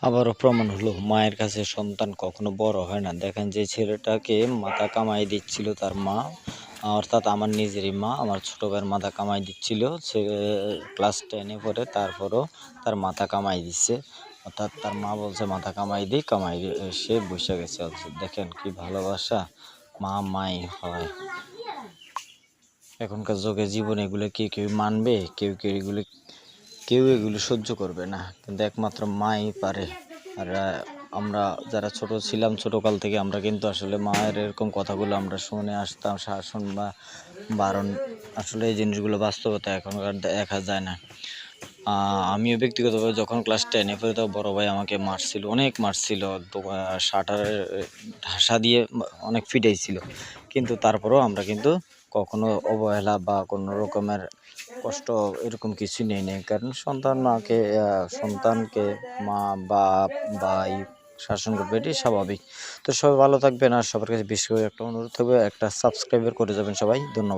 আবারও প্রমাণ হলো মায়ের কাছে সন্তান কখনো বড় হয় না। দেখেন যে ছেলেটাকে মাথা কামাই দিচ্ছিল তার মা, অর্থাৎ আমার নিজেরই মা, আমার ছোট ভাইয়ের মাথা কামাই দিচ্ছিল। সে ক্লাস 10-এ পড়ে, তারপরও তার মাথা কামাই দিচ্ছে। অর্থাৎ তার মা বলছে মাথা কামাই দিই, কামাই দিয়ে সে বসে গেছে। দেখেন কি ভালোবাসা, মা মাই হয়। এখনকার যুগে জীবন এগুলো কেউ মানবে? কেউ এগুলো সহ্য করবে না, কিন্তু একমাত্র মাই পারে। আর আমরা যারা ছোট ছিলাম, ছোটকাল থেকে আমরা কিন্তু আসলে মায়ের এরকম কথাগুলো আমরা শুনে আসতাম, শাসন বা বারণ। আসলে এই জিনিসগুলো বাস্তবতা এখনকার দেখা যায় না। আমিও ব্যক্তিগতভাবে যখন ক্লাস 10-এ পড়ি, তো বড় ভাই আমাকে মারছিল, অনেক মারছিল, শাটারের ঢাসা দিয়ে অনেক পিটাইছিল। কিন্তু তারপরেও আমরা কিন্তু কখনো অবহেলা বা কোনো রকমের কষ্ট এরকম কিছু নেই নেই, কারণ সন্তানকে মা, বাপ, ভাই শাসন করবে, এটি স্বাভাবিক। তো সবাই ভালো থাকবেন, আর সবার কাছে বিশেষ করে একটা অনুরোধ থাকবে, একটা সাবস্ক্রাইবার করে যাবেন সবাই। ধন্যবাদ।